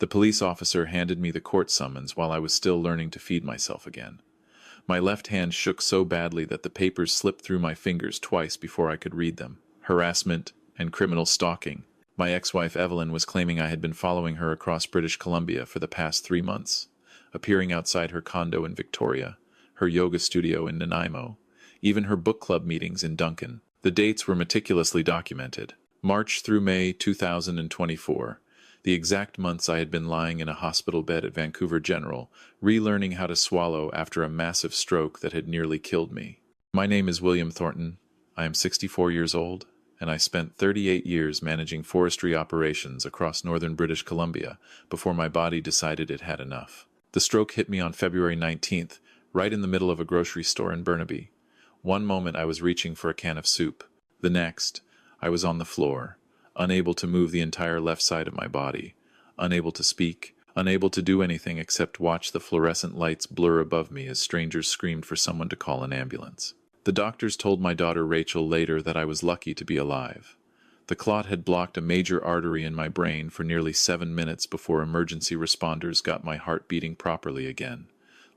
The police officer handed me the court summons while I was still learning to feed myself again. My left hand shook so badly that the papers slipped through my fingers twice before I could read them. Harassment and criminal stalking. My ex-wife Evelyn was claiming I had been following her across British Columbia for the past 3 months, appearing outside her condo in Victoria, her yoga studio in Nanaimo, even her book club meetings in Duncan. The dates were meticulously documented. March through May 2024, the exact months I had been lying in a hospital bed at Vancouver General, relearning how to swallow after a massive stroke that had nearly killed me. My name is William Thornton. I am 64 years old, and I spent 38 years managing forestry operations across northern British Columbia before my body decided it had enough. The stroke hit me on February 19th, right in the middle of a grocery store in Burnaby. One moment I was reaching for a can of soup. The next, I was on the floor, unable to move the entire left side of my body, unable to speak, unable to do anything except watch the fluorescent lights blur above me as strangers screamed for someone to call an ambulance. The doctors told my daughter Rachel later that I was lucky to be alive. The clot had blocked a major artery in my brain for nearly 7 minutes before emergency responders got my heart beating properly again.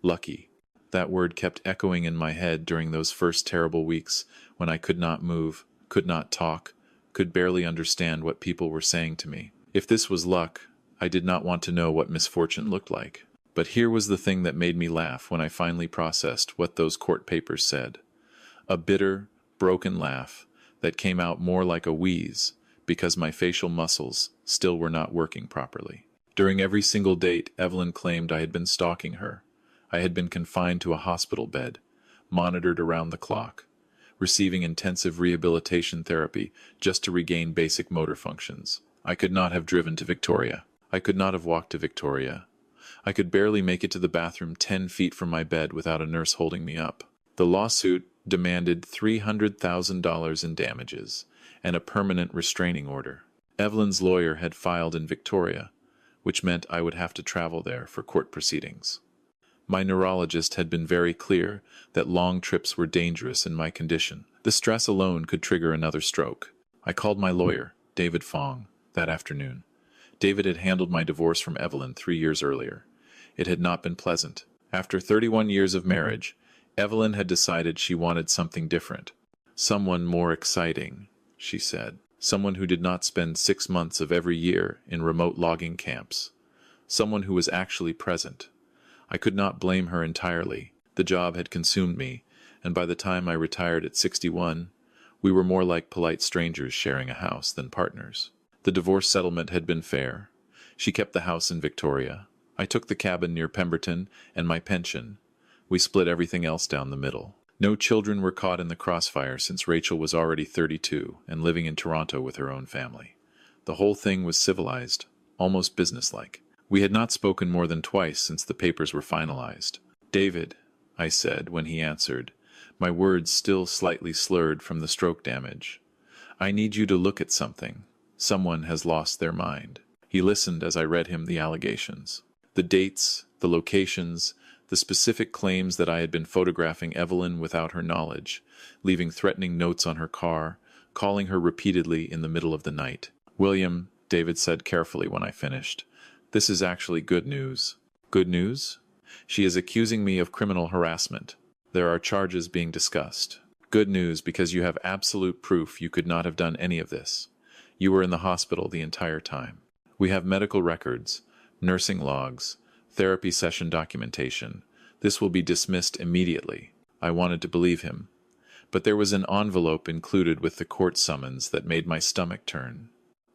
Lucky. That word kept echoing in my head during those first terrible weeks when I could not move, could not talk, could barely understand what people were saying to me. If this was luck, I did not want to know what misfortune looked like. But here was the thing that made me laugh when I finally processed what those court papers said. A bitter, broken laugh that came out more like a wheeze because my facial muscles still were not working properly. During every single date, Evelyn claimed I had been stalking her. I had been confined to a hospital bed, monitored around the clock, receiving intensive rehabilitation therapy just to regain basic motor functions. I could not have driven to Victoria. I could not have walked to Victoria. I could barely make it to the bathroom 10 feet from my bed without a nurse holding me up. The lawsuit demanded $300,000 in damages and a permanent restraining order. Evelyn's lawyer had filed in Victoria, which meant I would have to travel there for court proceedings. My neurologist had been very clear that long trips were dangerous in my condition. The stress alone could trigger another stroke. I called my lawyer, David Fong, that afternoon. David had handled my divorce from Evelyn 3 years earlier. It had not been pleasant. After 31 years of marriage, Evelyn had decided she wanted something different. Someone more exciting, she said. Someone who did not spend 6 months of every year in remote logging camps. Someone who was actually present. I could not blame her entirely. The job had consumed me, and by the time I retired at 61, we were more like polite strangers sharing a house than partners. The divorce settlement had been fair. She kept the house in Victoria. I took the cabin near Pemberton and my pension. We split everything else down the middle. No children were caught in the crossfire since Rachel was already 32 and living in Toronto with her own family. The whole thing was civilized, almost businesslike. We had not spoken more than twice since the papers were finalized. "David," I said when he answered, my words still slightly slurred from the stroke damage. "I need you to look at something. Someone has lost their mind." He listened as I read him the allegations. The dates, the locations, the specific claims that I had been photographing Evelyn without her knowledge, leaving threatening notes on her car, calling her repeatedly in the middle of the night. "William," David said carefully when I finished, "this is actually good news." "Good news?" "She is accusing me of criminal harassment. There are charges being discussed." "Good news because you have absolute proof you could not have done any of this. You were in the hospital the entire time. We have medical records, nursing logs, therapy session documentation. This will be dismissed immediately." I wanted to believe him. But there was an envelope included with the court summons that made my stomach turn.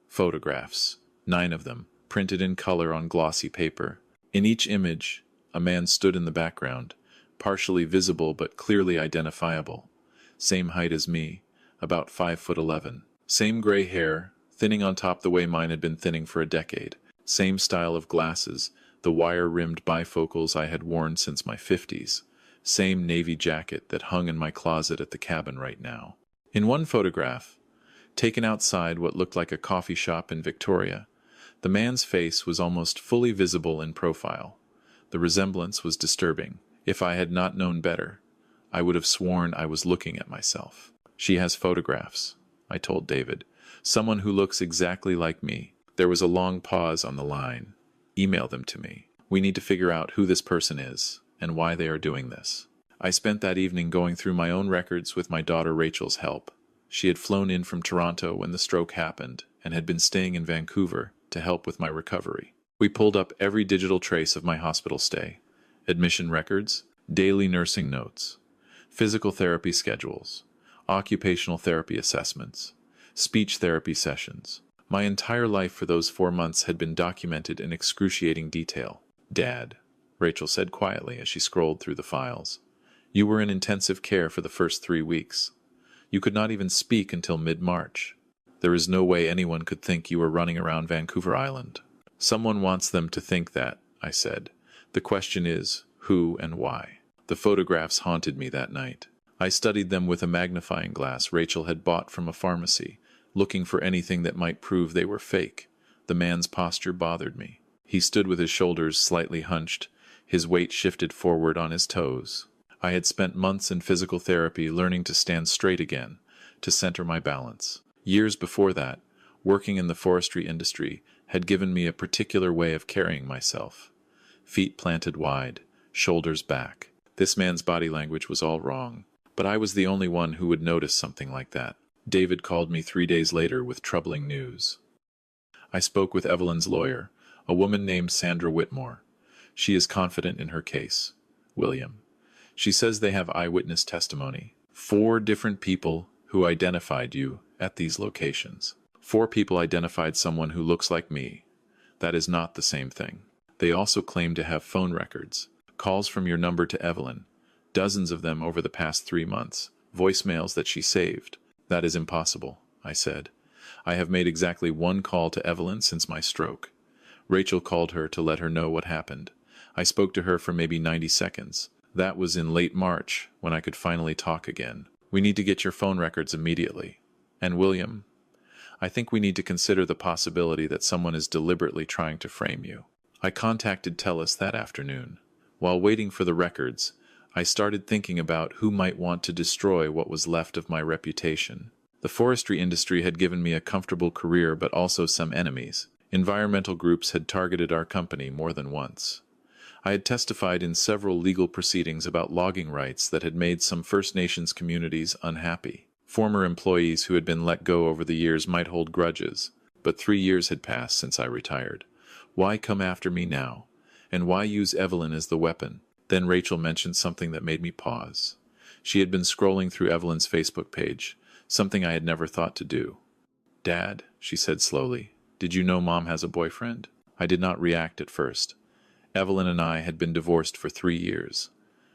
Photographs, 9 of them, printed in color on glossy paper. In each image, a man stood in the background, partially visible but clearly identifiable. Same height as me, about 5'11". Same gray hair, thinning on top the way mine had been thinning for a decade. Same style of glasses, the wire-rimmed bifocals I had worn since my 50s. Same navy jacket that hung in my closet at the cabin right now. In one photograph, taken outside what looked like a coffee shop in Victoria, the man's face was almost fully visible in profile. The resemblance was disturbing. If I had not known better, I would have sworn I was looking at myself. "She has photographs," I told David. "Someone who looks exactly like me." There was a long pause on the line. Email them to me. We need to figure out who this person is and why they are doing this. I spent that evening going through my own records with my daughter Rachel's help. She had flown in from Toronto when the stroke happened and had been staying in Vancouver to help with my recovery. We pulled up every digital trace of my hospital stay: admission records, daily nursing notes, physical therapy schedules, occupational therapy assessments, speech therapy sessions. My entire life for those 4 months had been documented in excruciating detail. "Dad," Rachel said quietly as she scrolled through the files, "you were in intensive care for the first 3 weeks. You could not even speak until mid-March. There is no way anyone could think you were running around Vancouver Island." "Someone wants them to think that," I said. "The question is, who and why?" The photographs haunted me that night. I studied them with a magnifying glass Rachel had bought from a pharmacy, looking for anything that might prove they were fake. The man's posture bothered me. He stood with his shoulders slightly hunched, his weight shifted forward on his toes. I had spent months in physical therapy learning to stand straight again, to center my balance. Years before that, working in the forestry industry had given me a particular way of carrying myself. Feet planted wide, shoulders back. This man's body language was all wrong, but I was the only one who would notice something like that. David called me 3 days later with troubling news. I spoke with Evelyn's lawyer, a woman named Sandra Whitmore. She is confident in her case. William. She says they have eyewitness testimony. 4 different people who identified you at these locations. 4 people identified someone who looks like me. That is not the same thing. They also claim to have phone records, calls from your number to Evelyn, dozens of them over the past 3 months, voicemails that she saved. That is impossible, I said. I have made exactly 1 call to Evelyn since my stroke. Rachel called her to let her know what happened. I spoke to her for maybe 90 seconds. That was in late March, when I could finally talk again. We need to get your phone records immediately. And William, I think we need to consider the possibility that someone is deliberately trying to frame you. I contacted TELUS that afternoon. While waiting for the records, I started thinking about who might want to destroy what was left of my reputation. The forestry industry had given me a comfortable career but also some enemies. Environmental groups had targeted our company more than once. I had testified in several legal proceedings about logging rights that had made some First Nations communities unhappy. Former employees who had been let go over the years might hold grudges, but 3 years had passed since I retired. Why come after me now? And why use Evelyn as the weapon? Then Rachel mentioned something that made me pause. She had been scrolling through Evelyn's Facebook page, something I had never thought to do. "Dad," she said slowly, "did you know Mom has a boyfriend?" I did not react at first. Evelyn and I had been divorced for 3 years.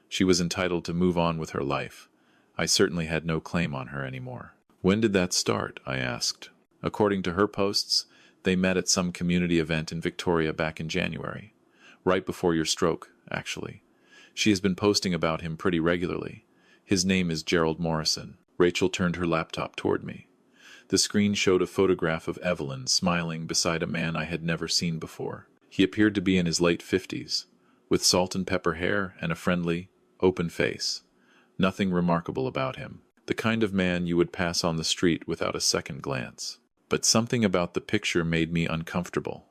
She was entitled to move on with her life. I certainly had no claim on her anymore. "When did that start?" I asked. According to her posts, they met at some community event in Victoria back in January. Right before your stroke, actually. She has been posting about him pretty regularly. His name is Gerald Morrison. Rachel turned her laptop toward me. The screen showed a photograph of Evelyn smiling beside a man I had never seen before. He appeared to be in his late 50s, with salt and pepper hair and a friendly, open face. Nothing remarkable about him. The kind of man you would pass on the street without a second glance. But something about the picture made me uncomfortable.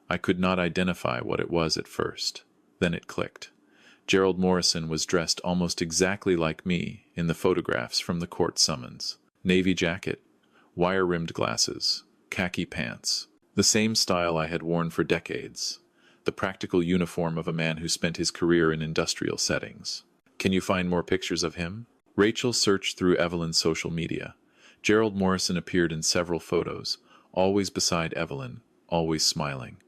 I could not identify what it was at first. Then it clicked. Gerald Morrison was dressed almost exactly like me in the photographs from the court summons. Navy jacket, wire-rimmed glasses, khaki pants. The same style I had worn for decades. The practical uniform of a man who spent his career in industrial settings. "Can you find more pictures of him?" Rachel searched through Evelyn's social media. Gerald Morrison appeared in several photos, always beside Evelyn, always smiling.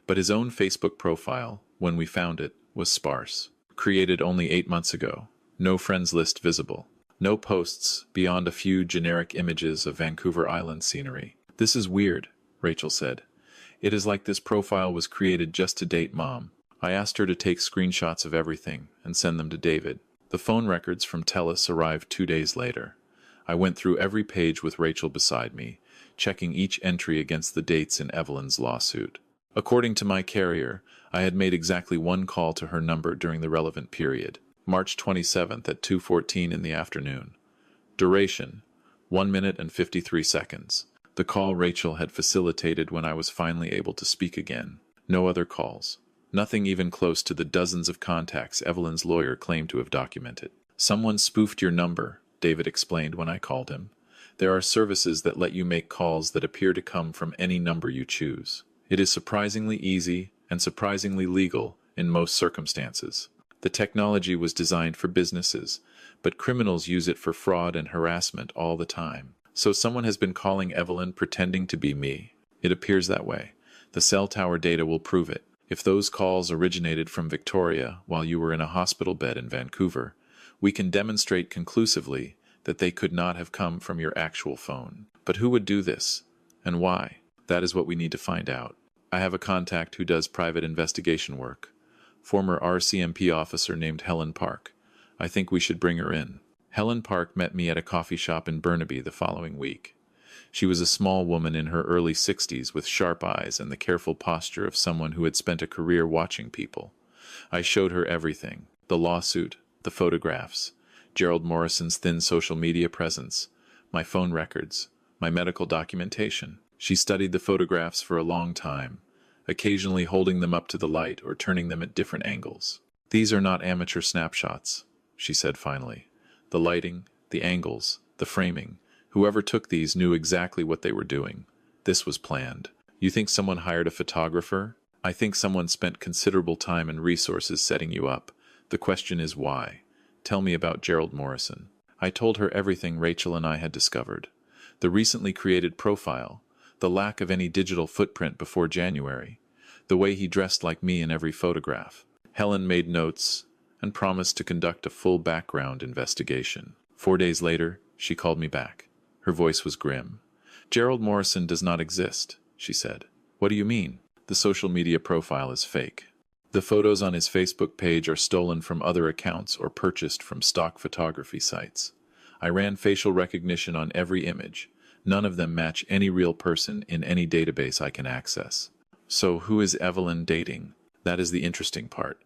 But his own Facebook profile, when we found it, was sparse. Created only 8 months ago. No friends list visible. No posts beyond a few generic images of Vancouver Island scenery. "This is weird," Rachel said. "It is like this profile was created just to date Mom." I asked her to take screenshots of everything and send them to David. The phone records from TELUS arrived 2 days later. I went through every page with Rachel beside me, checking each entry against the dates in Evelyn's lawsuit. According to my carrier, I had made exactly 1 call to her number during the relevant period, March 27th at 2:14 in the afternoon. Duration, 1 minute and 53 seconds. The call Rachel had facilitated when I was finally able to speak again. No other calls. Nothing even close to the dozens of contacts Evelyn's lawyer claimed to have documented. Someone spoofed your number, David explained when I called him. There are services that let you make calls that appear to come from any number you choose. It is surprisingly easy and surprisingly legal in most circumstances. The technology was designed for businesses, but criminals use it for fraud and harassment all the time. So someone has been calling Evelyn pretending to be me. It appears that way. The cell tower data will prove it. If those calls originated from Victoria while you were in a hospital bed in Vancouver, we can demonstrate conclusively that they could not have come from your actual phone. But who would do this? And why? That is what we need to find out. I have a contact who does private investigation work. Former RCMP officer named Helen Park. I think we should bring her in. Helen Park met me at a coffee shop in Burnaby the following week. She was a small woman in her early 60s with sharp eyes and the careful posture of someone who had spent a career watching people. I showed her everything: the lawsuit, the photographs, Gerald Morrison's thin social media presence, my phone records, my medical documentation. She studied the photographs for a long time, occasionally holding them up to the light or turning them at different angles. "These are not amateur snapshots," she said finally. "The lighting, the angles, the framing, whoever took these knew exactly what they were doing. This was planned." "You think someone hired a photographer?" "I think someone spent considerable time and resources setting you up. The question is why. Tell me about Gerald Morrison." I told her everything Rachel and I had discovered. The recently created profile, the lack of any digital footprint before January, the way he dressed like me in every photograph. Helen made notes and promised to conduct a full background investigation. 4 days later, she called me back. Her voice was grim. "Gerald Morrison does not exist," she said. "What do you mean?" "The social media profile is fake. The photos on his Facebook page are stolen from other accounts or purchased from stock photography sites. I ran facial recognition on every image. None of them match any real person in any database I can access." "So who is Evelyn dating?" "That is the interesting part.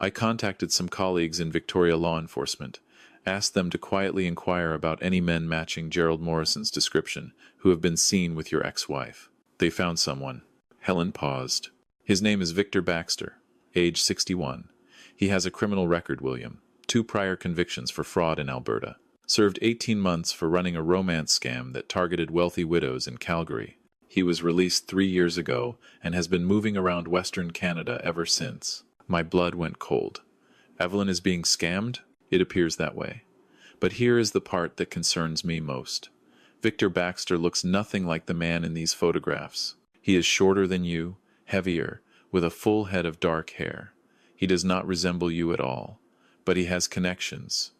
I contacted some colleagues in Victoria law enforcement, asked them to quietly inquire about any men matching Gerald Morrison's description who have been seen with your ex-wife. They found someone." Helen paused. "His name is Victor Baxter, age 61. He has a criminal record, William. 2 prior convictions for fraud in Alberta. Served 18 months for running a romance scam that targeted wealthy widows in Calgary. He was released 3 years ago and has been moving around Western Canada ever since." My blood went cold. Evelyn is being scammed? It appears that way. But here is the part that concerns me most. Victor Baxter looks nothing like the man in these photographs. He is shorter than you, heavier, with a full head of dark hair. He does not resemble you at all, but he has connections.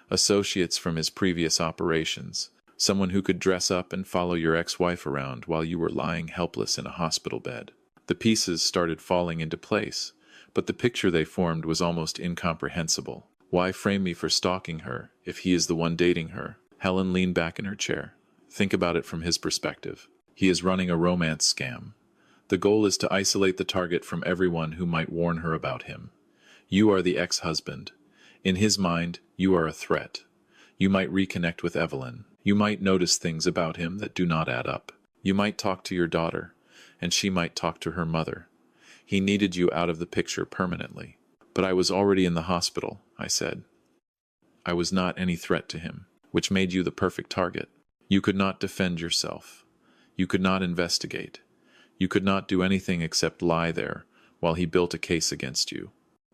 Associates from his previous operations. Someone who could dress up and follow your ex-wife around while you were lying helpless in a hospital bed. The pieces started falling into place, but the picture they formed was almost incomprehensible. Why frame me for stalking her if he is the one dating her? Helen leaned back in her chair. Think about it from his perspective. He is running a romance scam. The goal is to isolate the target from everyone who might warn her about him. You are the ex-husband. In his mind, you are a threat. You might reconnect with Evelyn. You might notice things about him that do not add up. You might talk to your daughter, and she might talk to her mother. He needed you out of the picture permanently. "But I was already in the hospital," I said. "I was not any threat to him, which made you the perfect target. You could not defend yourself. You could not investigate. You could not do anything except lie there while he built a case against you.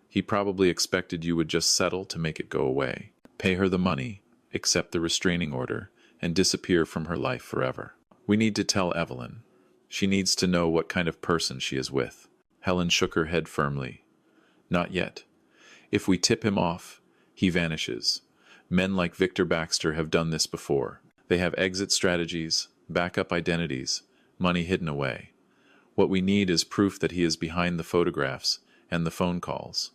He probably expected you would just settle to make it go away, pay her the money, accept the restraining order, and disappear from her life forever. We need to tell Evelyn. She needs to know what kind of person she is with." Helen shook her head firmly. "Not yet. If we tip him off, he vanishes. Men like Victor Baxter have done this before. They have exit strategies, backup identities, money hidden away. What we need is proof that he is behind the photographs and the phone calls.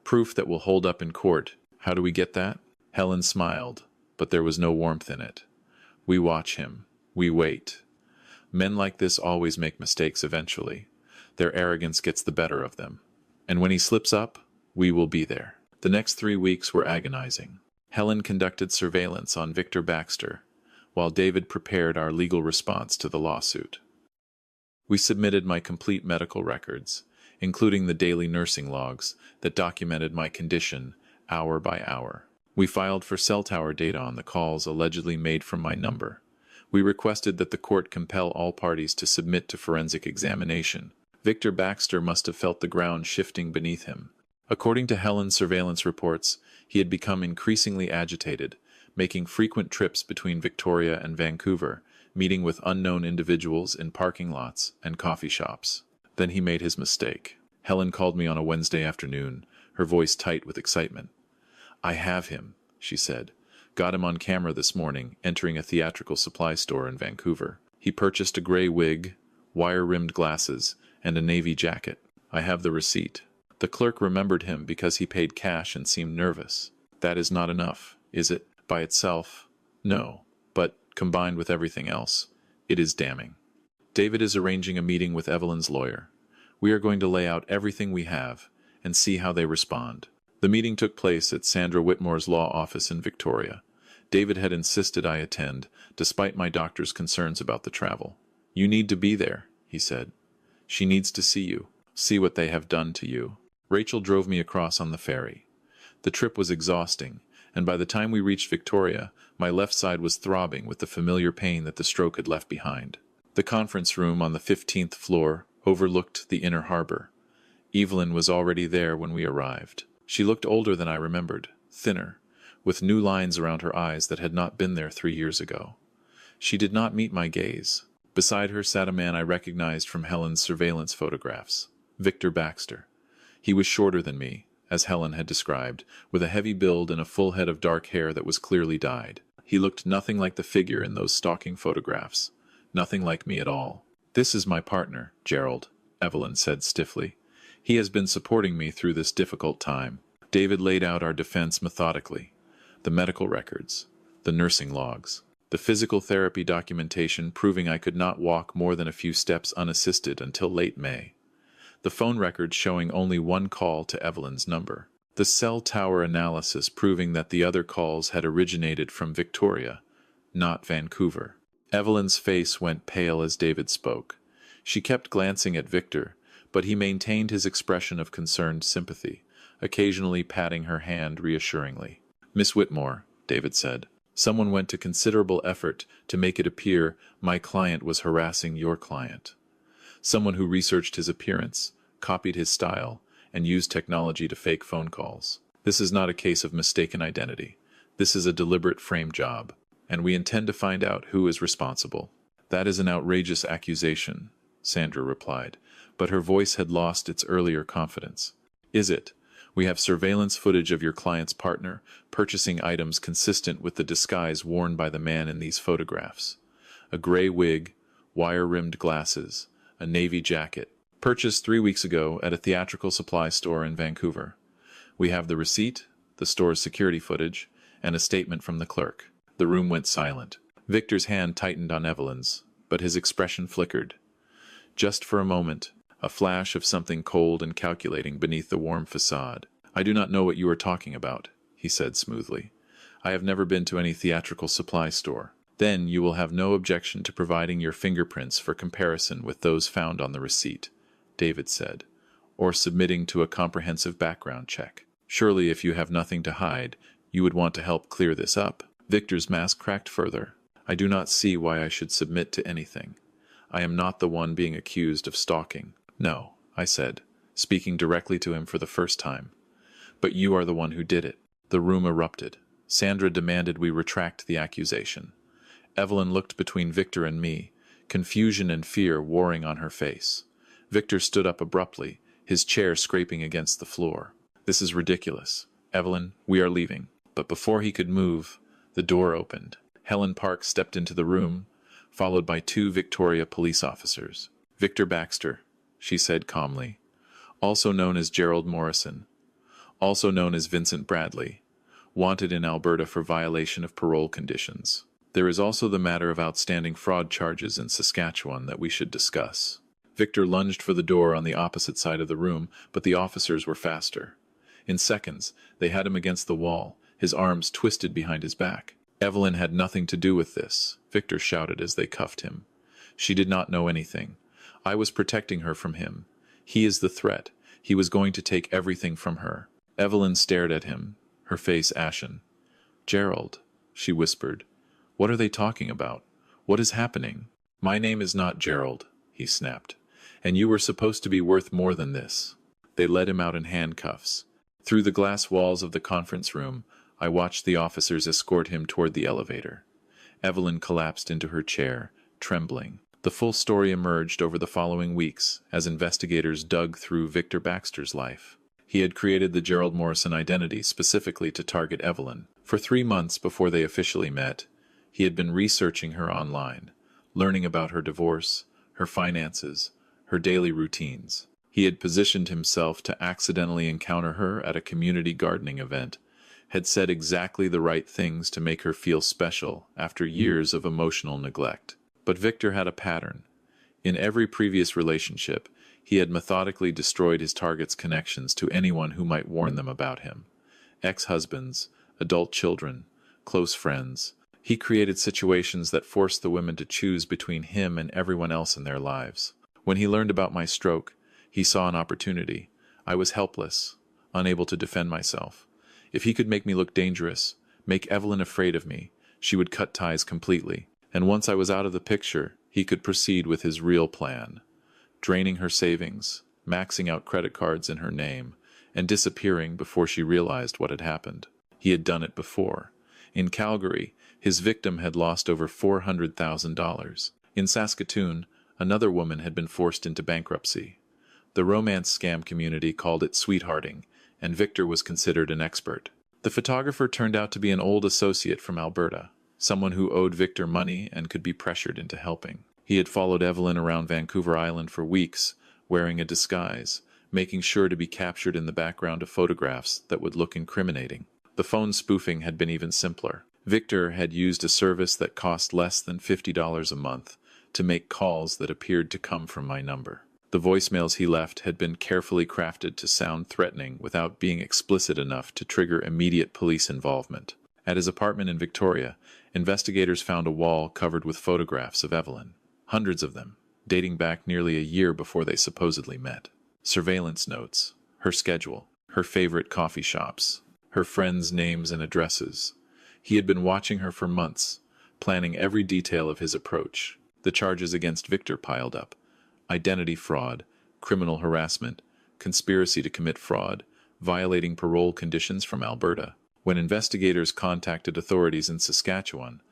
Proof that will hold up in court. How do we get that?" Helen smiled, but there was no warmth in it. "We watch him. We wait. Men like this always make mistakes eventually. Their arrogance gets the better of them. And when he slips up, we will be there." The next 3 weeks were agonizing. Helen conducted surveillance on Victor Baxter, while David prepared our legal response to the lawsuit. We submitted my complete medical records, including the daily nursing logs that documented my condition hour by hour. We filed for cell tower data on the calls allegedly made from my number. We requested that the court compel all parties to submit to forensic examination. Victor Baxter must have felt the ground shifting beneath him. According to Helen's surveillance reports, he had become increasingly agitated, making frequent trips between Victoria and Vancouver, meeting with unknown individuals in parking lots and coffee shops. Then he made his mistake. Helen called me on a Wednesday afternoon, her voice tight with excitement. "I have him," she said. "Got him on camera this morning, entering a theatrical supply store in Vancouver. He purchased a gray wig, wire-rimmed glasses, and a navy jacket. I have the receipt." The clerk remembered him because he paid cash and seemed nervous. "That is not enough, is it? By itself? No. But, combined with everything else, it is damning. David is arranging a meeting with Evelyn's lawyer. We are going to lay out everything we have and see how they respond." The meeting took place at Sandra Whitmore's law office in Victoria. David had insisted I attend, despite my doctor's concerns about the travel. "You need to be there," he said. "She needs to see you. See what they have done to you." Rachel drove me across on the ferry. The trip was exhausting, and by the time we reached Victoria, my left side was throbbing with the familiar pain that the stroke had left behind. The conference room on the 15th floor overlooked the inner harbor. Evelyn was already there when we arrived. She looked older than I remembered, thinner, with new lines around her eyes that had not been there 3 years ago. She did not meet my gaze. Beside her sat a man I recognized from Helen's surveillance photographs, Victor Baxter. He was shorter than me, as Helen had described, with a heavy build and a full head of dark hair that was clearly dyed. He looked nothing like the figure in those stalking photographs, nothing like me at all. "This is my partner, Gerald," Evelyn said stiffly. "He has been supporting me through this difficult time." David laid out our defense methodically. The medical records, the nursing logs, the physical therapy documentation proving I could not walk more than a few steps unassisted until late May. The phone records showing only one call to Evelyn's number. The cell tower analysis proving that the other calls had originated from Victoria, not Vancouver. Evelyn's face went pale as David spoke. She kept glancing at Victor, but he maintained his expression of concerned sympathy, occasionally patting her hand reassuringly. "Miss Whitmore," David said, "someone went to considerable effort to make it appear my client was harassing your client. Someone who researched his appearance, copied his style, and used technology to fake phone calls. This is not a case of mistaken identity. This is a deliberate frame job, and we intend to find out who is responsible." "That is an outrageous accusation," Sandra replied, but her voice had lost its earlier confidence. "Is it? We have surveillance footage of your client's partner purchasing items consistent with the disguise worn by the man in these photographs. A gray wig, wire-rimmed glasses, a navy jacket, purchased 3 weeks ago at a theatrical supply store in Vancouver. We have the receipt, the store's security footage, and a statement from the clerk." The room went silent. Victor's hand tightened on Evelyn's, but his expression flickered. Just for a moment, a flash of something cold and calculating beneath the warm facade. "I do not know what you are talking about," he said smoothly. "I have never been to any theatrical supply store." "Then you will have no objection to providing your fingerprints for comparison with those found on the receipt," David said, "or submitting to a comprehensive background check. Surely if you have nothing to hide, you would want to help clear this up." Victor's mask cracked further. "I do not see why I should submit to anything. I am not the one being accused of stalking." "No," I said, speaking directly to him for the first time. "But you are the one who did it." The room erupted. Sandra demanded we retract the accusation. Evelyn looked between Victor and me, confusion and fear warring on her face. Victor stood up abruptly, his chair scraping against the floor. "This is ridiculous. Evelyn, we are leaving." But before he could move, the door opened. Helen Park stepped into the room, followed by 2 Victoria police officers. "Victor Baxter," she said calmly, "also known as Gerald Morrison, also known as Vincent Bradley, wanted in Alberta for violation of parole conditions. There is also the matter of outstanding fraud charges in Saskatchewan that we should discuss." Victor lunged for the door on the opposite side of the room, but the officers were faster. In seconds, they had him against the wall, his arms twisted behind his back. "Evelyn had nothing to do with this," Victor shouted as they cuffed him. "She did not know anything. I was protecting her from him. He is the threat. He was going to take everything from her. Evelyn stared at him, her face ashen. "Gerald," she whispered. "What are they talking about? What is happening?" "My name is not Gerald," he snapped. "And you were supposed to be worth more than this." They led him out in handcuffs. Through the glass walls of the conference room, I watched the officers escort him toward the elevator. Evelyn collapsed into her chair, trembling. The full story emerged over the following weeks as investigators dug through Victor Baxter's life. He had created the Gerald Morrison identity specifically to target Evelyn. For 3 months before they officially met, he had been researching her online, learning about her divorce, her finances, her daily routines. He had positioned himself to accidentally encounter her at a community gardening event, had said exactly the right things to make her feel special after years of emotional neglect. But Victor had a pattern. In every previous relationship, he had methodically destroyed his target's connections to anyone who might warn them about him. Ex-husbands, adult children, close friends. He created situations that forced the women to choose between him and everyone else in their lives. When he learned about my stroke, he saw an opportunity. I was helpless, unable to defend myself. If he could make me look dangerous, make Evelyn afraid of me, she would cut ties completely. And once I was out of the picture, he could proceed with his real plan. Draining her savings, maxing out credit cards in her name, and disappearing before she realized what had happened. He had done it before. In Calgary, his victim had lost over $400,000. In Saskatoon, another woman had been forced into bankruptcy. The romance scam community called it sweethearting, and Victor was considered an expert. The photographer turned out to be an old associate from Alberta, someone who owed Victor money and could be pressured into helping. He had followed Evelyn around Vancouver Island for weeks, wearing a disguise, making sure to be captured in the background of photographs that would look incriminating. The phone spoofing had been even simpler. Victor had used a service that cost less than $50 a month to make calls that appeared to come from my number. The voicemails he left had been carefully crafted to sound threatening without being explicit enough to trigger immediate police involvement. At his apartment in Victoria, investigators found a wall covered with photographs of Evelyn. Hundreds of them, dating back nearly a year before they supposedly met. Surveillance notes, her schedule, her favorite coffee shops, her friends' names and addresses. He had been watching her for months, planning every detail of his approach. The charges against Victor piled up. Identity fraud, criminal harassment, conspiracy to commit fraud, violating parole conditions from Alberta. When investigators contacted authorities in Saskatchewan,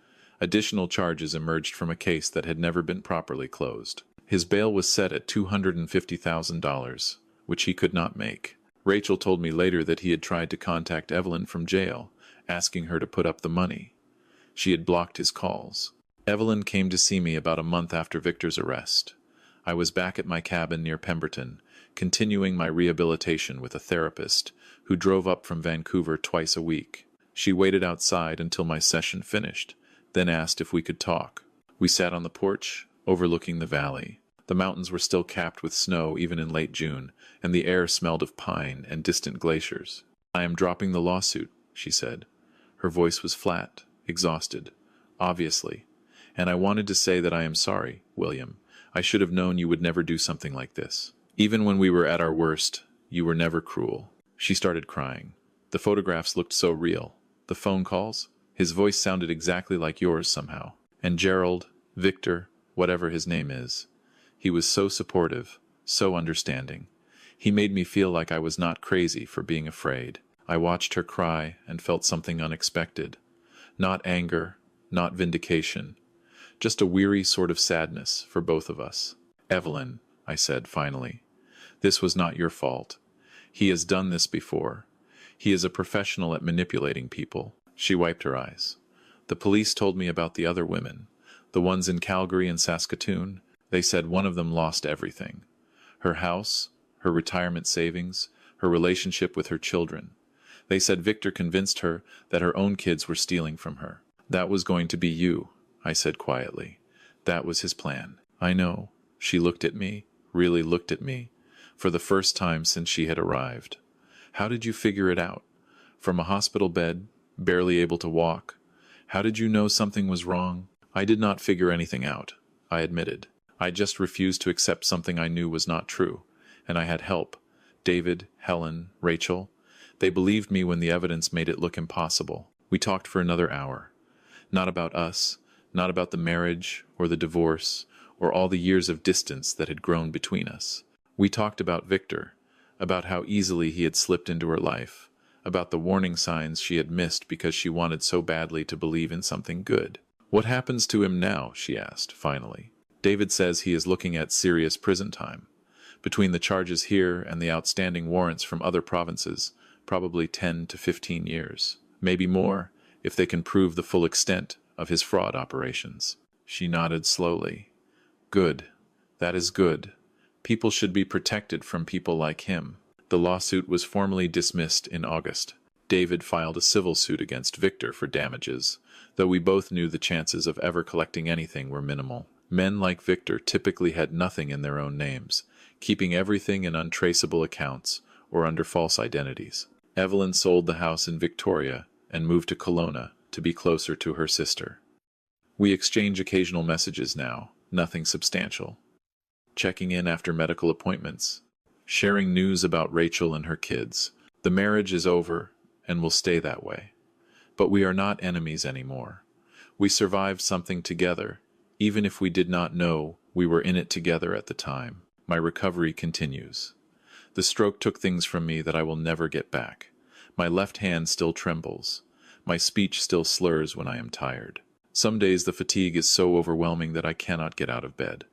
additional charges emerged from a case that had never been properly closed. His bail was set at $250,000, which he could not make. Rachel told me later that he had tried to contact Evelyn from jail, asking her to put up the money. She had blocked his calls. Evelyn came to see me about a month after Victor's arrest. I was back at my cabin near Pemberton, continuing my rehabilitation with a therapist who drove up from Vancouver twice a week. She waited outside until my session finished, then asked if we could talk. We sat on the porch, overlooking the valley. The mountains were still capped with snow even in late June, and the air smelled of pine and distant glaciers. "I am dropping the lawsuit," she said. Her voice was flat, exhausted, obviously. "And I wanted to say that I am sorry, William. I should have known you would never do something like this. Even when we were at our worst, you were never cruel." She started crying. The photographs looked so real. The phone calls? His voice sounded exactly like yours somehow. And Gerald, Victor, whatever his name is. He was so supportive, so understanding. He made me feel like I was not crazy for being afraid. I watched her cry and felt something unexpected. Not anger, not vindication. Just a weary sort of sadness for both of us. "Evelyn," I said finally, "this was not your fault. He has done this before. He is a professional at manipulating people." She wiped her eyes. "The police told me about the other women, the ones in Calgary and Saskatoon. They said one of them lost everything. Her house, her retirement savings, her relationship with her children. They said Victor convinced her that her own kids were stealing from her. That was going to be you," I said quietly. "That was his plan." "I know." She looked at me, really looked at me, for the first time since she had arrived. "How did you figure it out? From a hospital bed, barely able to walk? How did you know something was wrong?" "I did not figure anything out," I admitted. "I just refused to accept something I knew was not true, And I had help. David, Helen, Rachel. They believed me when the evidence made it look impossible. We talked for another hour. Not about us, not about the marriage or the divorce or all the years of distance that had grown between us. We talked about Victor, about how easily he had slipped into her life, about the warning signs she had missed because she wanted so badly to believe in something good. "What happens to him now?" she asked, finally. "David says he is looking at serious prison time. Between the charges here and the outstanding warrants from other provinces, probably 10 to 15 years. Maybe more, if they can prove the full extent of his fraud operations." She nodded slowly. "Good. That is good. People should be protected from people like him." The lawsuit was formally dismissed in August. David filed a civil suit against Victor for damages, though we both knew the chances of ever collecting anything were minimal. Men like Victor typically had nothing in their own names, keeping everything in untraceable accounts or under false identities. Evelyn sold the house in Victoria and moved to Kelowna to be closer to her sister. We exchange occasional messages now, nothing substantial. Checking in after medical appointments, sharing news about Rachel and her kids. The marriage is over and will stay that way. But we are not enemies anymore. We survived something together, even if we did not know we were in it together at the time. My recovery continues. The stroke took things from me that I will never get back. My left hand still trembles. My speech still slurs when I am tired. Some days the fatigue is so overwhelming that I cannot get out of bed.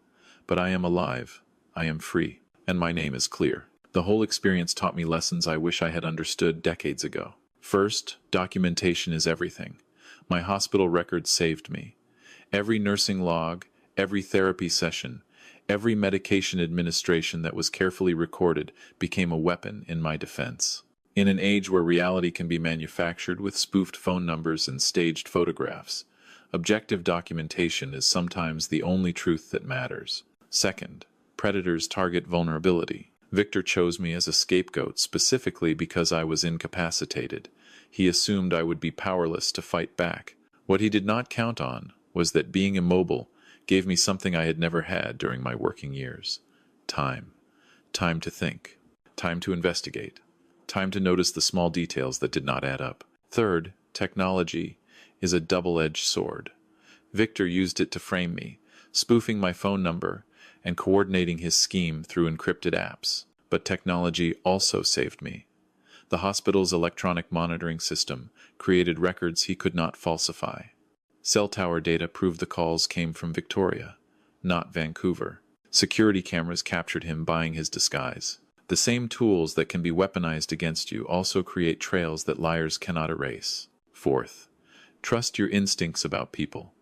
But I am alive. I am free. And my name is clear. The whole experience taught me lessons I wish I had understood decades ago. First, documentation is everything. My hospital records saved me. Every nursing log, every therapy session, every medication administration that was carefully recorded became a weapon in my defense. In an age where reality can be manufactured with spoofed phone numbers and staged photographs, objective documentation is sometimes the only truth that matters. Second, predators target vulnerability. Victor chose me as a scapegoat specifically because I was incapacitated. He assumed I would be powerless to fight back. What he did not count on was that being immobile gave me something I had never had during my working years. Time. Time to think. Time to investigate. Time to notice the small details that did not add up. Third, technology is a double-edged sword. Victor used it to frame me, spoofing my phone number and coordinating his scheme through encrypted apps. But technology also saved me. The hospital's electronic monitoring system created records he could not falsify. Cell tower data proved the calls came from Victoria, not Vancouver. Security cameras captured him buying his disguise. The same tools that can be weaponized against you also create trails that liars cannot erase. Fourth, trust your instincts about people.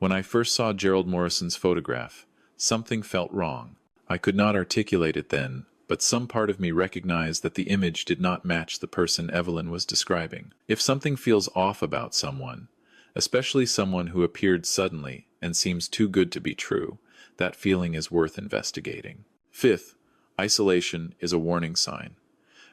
When I first saw Gerald Morrison's photograph, something felt wrong. I could not articulate it then, but some part of me recognized that the image did not match the person Evelyn was describing. If something feels off about someone, especially someone who appeared suddenly and seems too good to be true, that feeling is worth investigating. Fifth, isolation is a warning sign.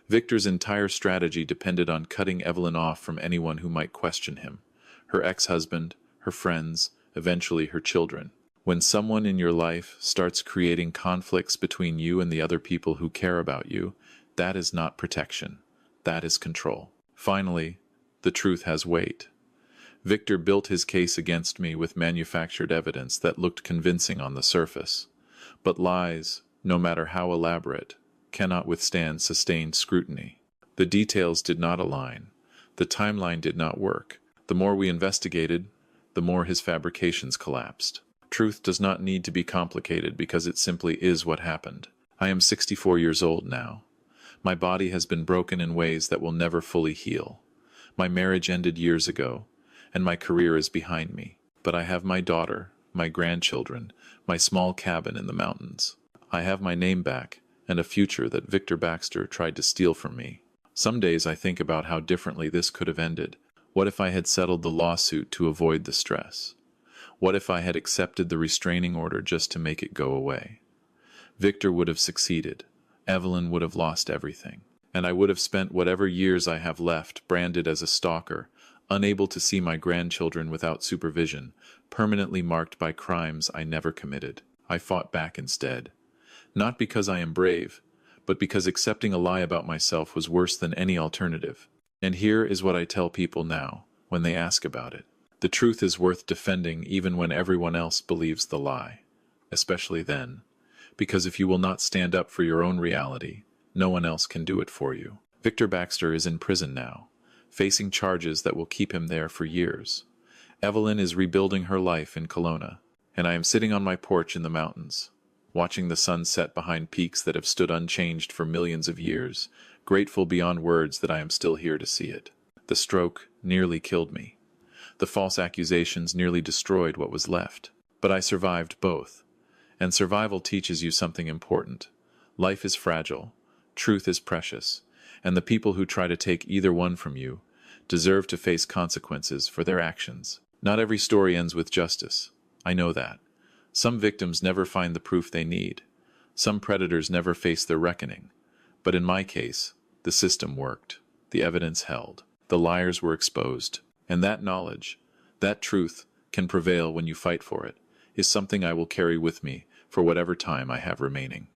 Victor's entire strategy depended on cutting Evelyn off from anyone who might question him. Her ex-husband, her friends, eventually her children. When someone in your life starts creating conflicts between you and the other people who care about you, that is not protection. That is control. Finally, the truth has weight. Victor built his case against me with manufactured evidence that looked convincing on the surface. But lies, no matter how elaborate, cannot withstand sustained scrutiny. The details did not align. The timeline did not work. The more we investigated, the more his fabrications collapsed. Truth does not need to be complicated because it simply is what happened. I am 64 years old now. My body has been broken in ways that will never fully heal. My marriage ended years ago, and my career is behind me. But I have my daughter, my grandchildren, my small cabin in the mountains. I have my name back, and a future that Victor Baxter tried to steal from me. Some days I think about how differently this could have ended. What if I had settled the lawsuit to avoid the stress? What if I had accepted the restraining order just to make it go away? Victor would have succeeded. Evelyn would have lost everything. And I would have spent whatever years I have left branded as a stalker, unable to see my grandchildren without supervision, permanently marked by crimes I never committed. I fought back instead. Not because I am brave, but because accepting a lie about myself was worse than any alternative. And here is what I tell people now, when they ask about it. The truth is worth defending even when everyone else believes the lie. Especially then. Because if you will not stand up for your own reality, no one else can do it for you. Victor Baxter is in prison now, facing charges that will keep him there for years. Evelyn is rebuilding her life in Kelowna, and I am sitting on my porch in the mountains, watching the sun set behind peaks that have stood unchanged for millions of years, grateful beyond words that I am still here to see it. The stroke nearly killed me. The false accusations nearly destroyed what was left. But I survived both. And survival teaches you something important. Life is fragile, truth is precious, and the people who try to take either one from you deserve to face consequences for their actions. Not every story ends with justice. I know that. Some victims never find the proof they need. Some predators never face their reckoning. But in my case, the system worked. The evidence held. The liars were exposed. And that knowledge, that truth, can prevail when you fight for it, is something I will carry with me for whatever time I have remaining.